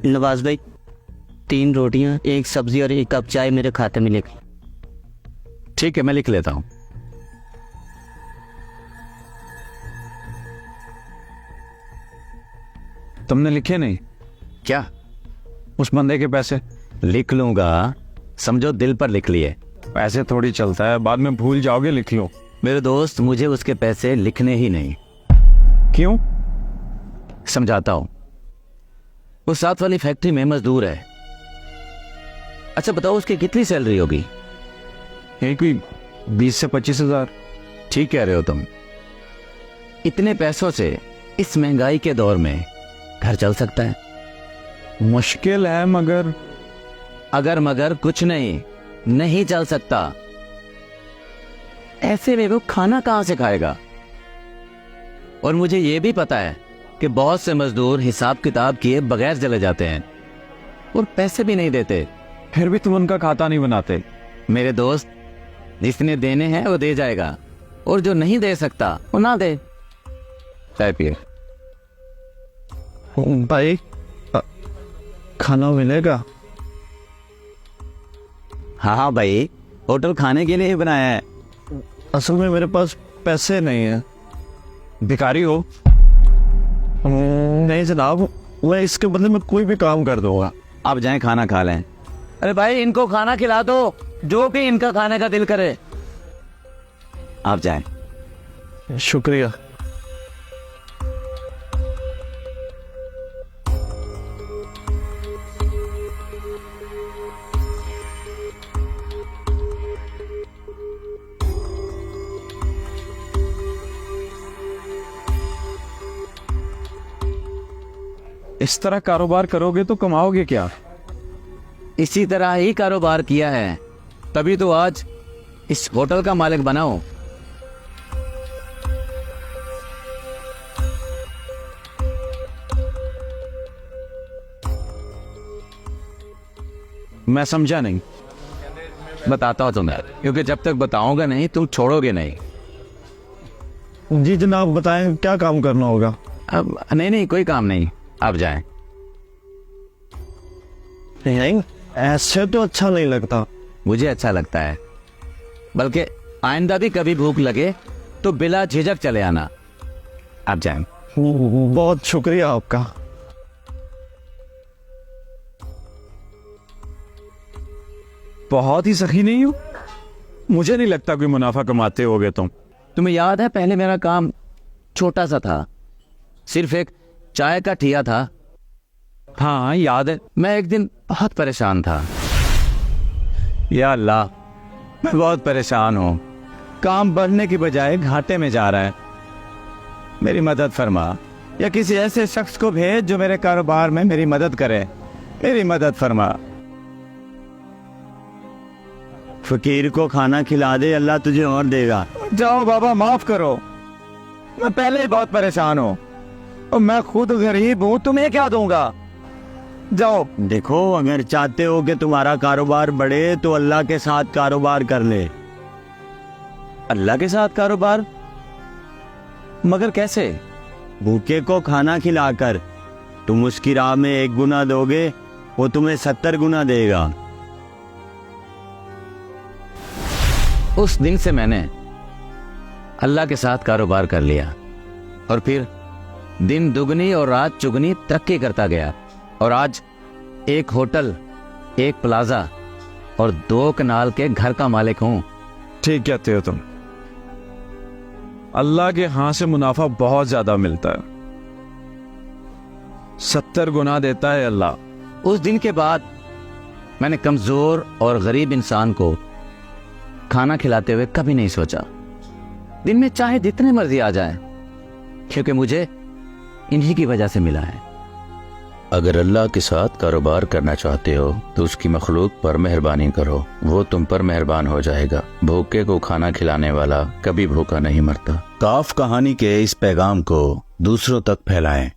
नवाज भाई 3 रोटियां, 1 सब्जी और 1 कप चाय मेरे खाते में लिख। ठीक है, मैं लिख लेता हूँ। तुमने लिखे नहीं क्या? उस बंदे के पैसे? लिख लूंगा, समझो दिल पर लिख लिए। पैसे थोड़ी चलता है, बाद में भूल जाओगे, लिख लो। मेरे दोस्त, मुझे उसके पैसे लिखने ही नहीं। क्यों? समझाता हूँ। वो साथ वाली फैक्ट्री में मजदूर है। अच्छा बताओ, उसकी कितनी सैलरी होगी? यही कोई 20 से 25 हजार। ठीक कह रहे हो तुम। इतने पैसों से इस महंगाई के दौर में घर चल सकता है? मुश्किल है, मगर अगर मगर कुछ नहीं चल सकता। ऐसे में वो खाना कहां से खाएगा? और मुझे यह भी पता है कि बहुत से मजदूर हिसाब किताब किए बगैर चले जाते हैं और पैसे भी नहीं देते। फिर भी तुम उनका खाता नहीं बनाते। मेरे दोस्त, जिसने देने हैं वो दे जाएगा, और जो नहीं दे सकता वो ना दे। चाय पिए। भाई खाना मिलेगा? हाँ भाई, होटल खाने के लिए ही बनाया है। असल में मेरे पास पैसे नहीं है। भिखारी हो? नहीं जनाब, मैं इसके बदले में कोई भी काम कर दूंगा। आप जाएं, खाना खा लें। अरे भाई, इनको खाना खिला दो, जो भी इनका खाने का दिल करे। आप जाएं। शुक्रिया। इस तरह कारोबार करोगे तो कमाओगे क्या? इसी तरह ही कारोबार किया है, तभी तो आज इस होटल का मालिक बना हूं। मैं समझा नहीं। बताता हूं तुम्हें, क्योंकि जब तक बताऊंगा नहीं तुम छोड़ोगे नहीं। जी जनाब, बताएं क्या काम करना होगा? अब नहीं, कोई काम नहीं, आप जाएं। नहीं, ऐसे तो अच्छा नहीं लगता। मुझे अच्छा लगता है, बल्कि आइंदा भी कभी भूख लगे तो बिला झिझक चले आना। आप जाएं। बहुत शुक्रिया आपका। बहुत ही सखी नहीं हो? मुझे नहीं लगता कोई मुनाफा कमाते होगे तुम। तुम्हें याद है, पहले मेरा काम छोटा सा था, सिर्फ एक चाय का ठिया था। हाँ याद है। मैं एक दिन बहुत परेशान था। या अल्लाह, मैं बहुत परेशान हूं। काम बढ़ने की बजाय घाटे में जा रहा है। मेरी मदद फरमा, या किसी ऐसे शख्स को भेज जो मेरे कारोबार में मेरी मदद करे। मेरी मदद फरमा। फकीर को खाना खिला दे, अल्लाह तुझे और देगा। जाओ बाबा, माफ करो, मैं पहले ही बहुत परेशान हूं और मैं खुद गरीब हूं, तुम्हें क्या दूंगा। जाओ। देखो, अगर चाहते हो कि तुम्हारा कारोबार बढ़े तो अल्लाह के साथ कारोबार कर ले। अल्लाह के साथ कारोबार? मगर कैसे? भूखे को खाना खिलाकर। तुम उसकी राह में 1 गुना दोगे, वो तुम्हें 70 गुना देगा। उस दिन से मैंने अल्लाह के साथ कारोबार कर लिया, और फिर दिन दुगनी और रात चुगनी तरक्की करता गया, और आज एक होटल, एक प्लाजा और 2 कनाल के घर का मालिक हूं। ठीक कहते हो तुम। अल्लाह के हाथ से मुनाफा बहुत ज्यादा मिलता है, 70 गुना देता है अल्लाह। उस दिन के बाद मैंने कमजोर और गरीब इंसान को खाना खिलाते हुए कभी नहीं सोचा। दिन में चाहे जितने मर्जी आ जाए, क्योंकि मुझे इन्हीं की वजह से मिला है। अगर अल्लाह के साथ कारोबार करना चाहते हो तो उसकी मखलूक पर मेहरबानी करो, वो तुम पर मेहरबान हो जाएगा। भूखे को खाना खिलाने वाला कभी भूखा नहीं मरता। काफ कहानी के इस पैगाम को दूसरों तक फैलाएं।